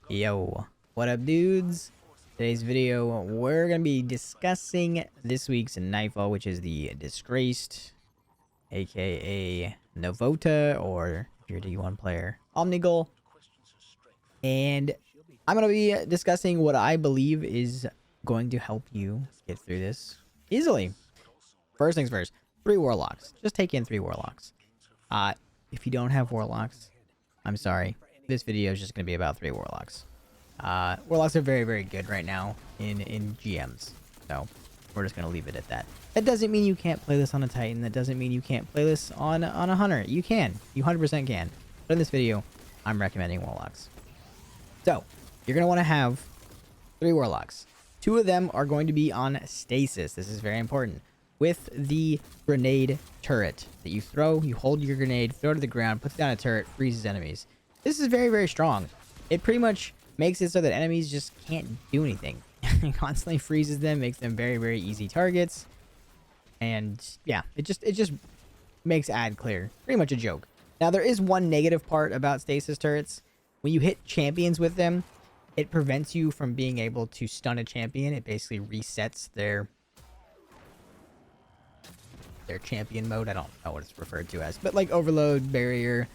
Yo, what up, dudes? Today's video, we're gonna be discussing this week's Nightfall, which is the Disgraced, aka Novota, or if you're a D1 player, Omnigul. And I'm gonna be discussing what I believe is going to help you get through this easily. First things first, 3 Warlocks. Just take in 3 Warlocks. If you don't have Warlocks, I'm sorry. This video is just going to be about 3 Warlocks. Warlocks are very, very good right now in GMs. So, we're just going to leave it at that. That doesn't mean you can't play this on a Titan. That doesn't mean you can't play this on a Hunter. You can. You 100% can. But in this video, I'm recommending Warlocks. So, you're going to want to have 3 Warlocks. 2 of them are going to be on Stasis. This is very important. With the grenade turret that you throw, you hold your grenade, throw it to the ground, puts down a turret, freezes enemies. This is very, very strong. It pretty much makes it so that enemies just can't do anything. It constantly freezes them, makes them very, very easy targets. And yeah, it just makes ad clear. Pretty much a joke. Now, there is one negative part about stasis turrets. When you hit champions with them, it prevents you from being able to stun a champion. It basically resets their champion mode. I don't know what it's referred to as, but like overload, barrier,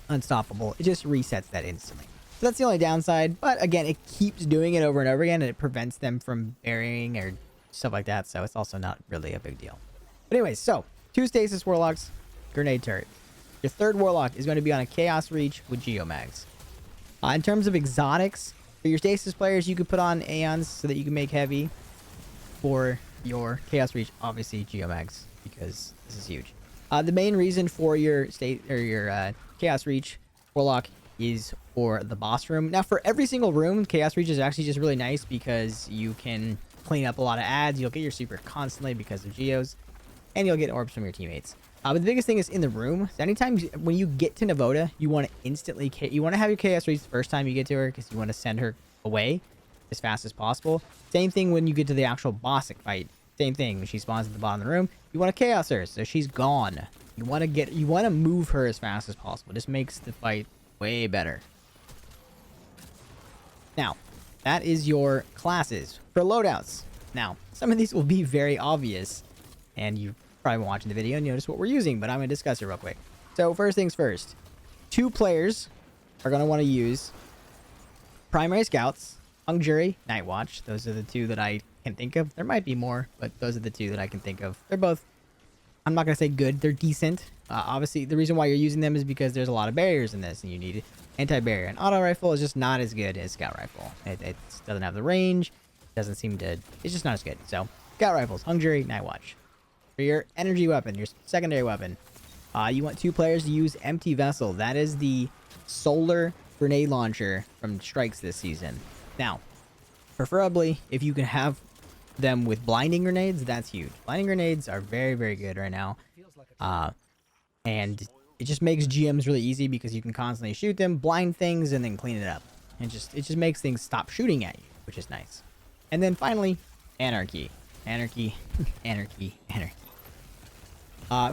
unstoppable, it just resets that instantly. So that's the only downside, but again, it keeps doing it over and over again, and it prevents them from burying or stuff like that, so it's also not really a big deal. But anyways, so 2 stasis warlocks, grenade turret. Your 3rd warlock is going to be on a chaos reach with geomags. In terms of exotics, for your stasis players, you could put on aeons so that you can make heavy. For your chaos reach, obviously geomags, because this is huge. The main reason for your chaos reach warlock is for the boss room. Now, for every single room, chaos reach is actually just really nice because you can clean up a lot of ads. You'll get your super constantly because of geos, and you'll get orbs from your teammates. But the biggest thing is in the room. So anytime when you get to Novota, you want to instantly you want to have your chaos reach the first time you get to her, because you want to send her away as fast as possible. Same thing when you get to the actual boss fight. Same thing when she spawns at the bottom of the room. You want to chaos her, so she's gone. You want to move her as fast as possible. This makes the fight way better. Now, that is your classes. For loadouts, now some of these will be very obvious, and you probably been watching the video and notice what we're using, but I'm going to discuss it real quick. So first things first, 2 players are going to want to use primary scouts, Hung Jury, Night Watch. Those are the 2 that I can think of. There might be more, but those are the 2 that I can think of. They're both, I'm not going to say good, they're decent. Obviously, the reason why you're using them is because there's a lot of barriers in this, and you need anti-barrier. An auto rifle is just not as good as scout rifle. It doesn't have the range, doesn't seem to, it's just not as good. So, scout rifles, Hung Jury, Night Watch. For your energy weapon, your secondary weapon, you want 2 players to use Empty Vessel. That is the solar grenade launcher from Strikes this season. Now, preferably, if you can have them with blinding grenades, that's huge. Blinding grenades are very, very good right now. And it just makes GMs really easy because you can constantly shoot them, blind things, and then clean it up. And it just makes things stop shooting at you, which is nice. And then finally, Anarchy. Anarchy, Anarchy, Anarchy.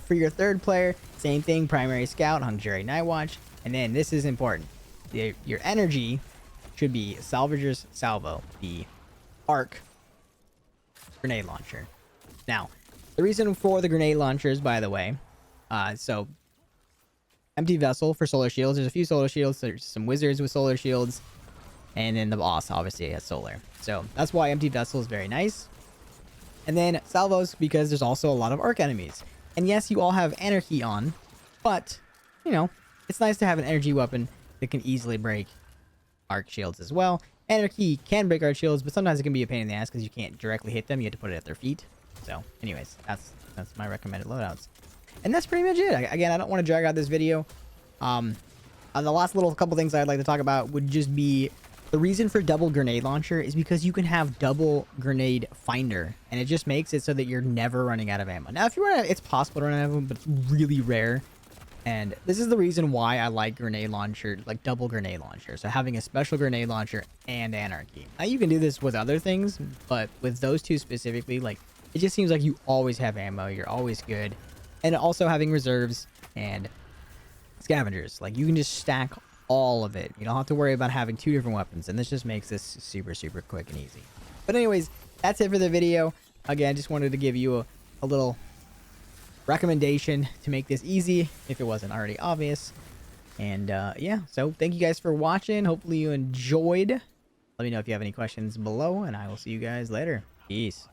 For your 3rd player, same thing, primary scout, Hung Jury, Night Watch. And then this is important. Your energy should be Salvager's Salvo, the arc grenade launcher. Now, the reason for the grenade launchers, by the way, so Empty Vessel for solar shields. There's a few solar shields. There's some wizards with solar shields, and then the boss obviously has solar. So that's why Empty Vessel is very nice. And then salvos, because there's also a lot of arc enemies. And yes, you all have Anarchy on, but you know, it's nice to have an energy weapon that can easily break arc shields as well. Anarchy can break arc shields, but sometimes it can be a pain in the ass because you can't directly hit them. You have to put it at their feet. So anyways, that's my recommended loadouts. And that's pretty much it. Again, I don't want to drag out this video. The last couple things I'd like to talk about would just be the reason for double grenade launcher is because you can have double grenade finder, and it just makes it so that you're never running out of ammo. Now, if you run out, it's possible to run out of them, but it's really rare. And this is the reason why I like grenade launcher, like double grenade launcher. So having a special grenade launcher and Anarchy. Now, you can do this with other things, but with those 2 specifically, like, it just seems like you always have ammo. You're always good. And also having reserves and scavengers. Like, you can just stack all of it. You don't have to worry about having 2 different weapons, and this just makes this super, super quick and easy. But anyways, that's it for the video. Again, just wanted to give you a little recommendation to make this easy if it wasn't already obvious. And yeah, so thank you guys for watching. Hopefully you enjoyed. Let me know if you have any questions below, and I will see you guys later. Peace.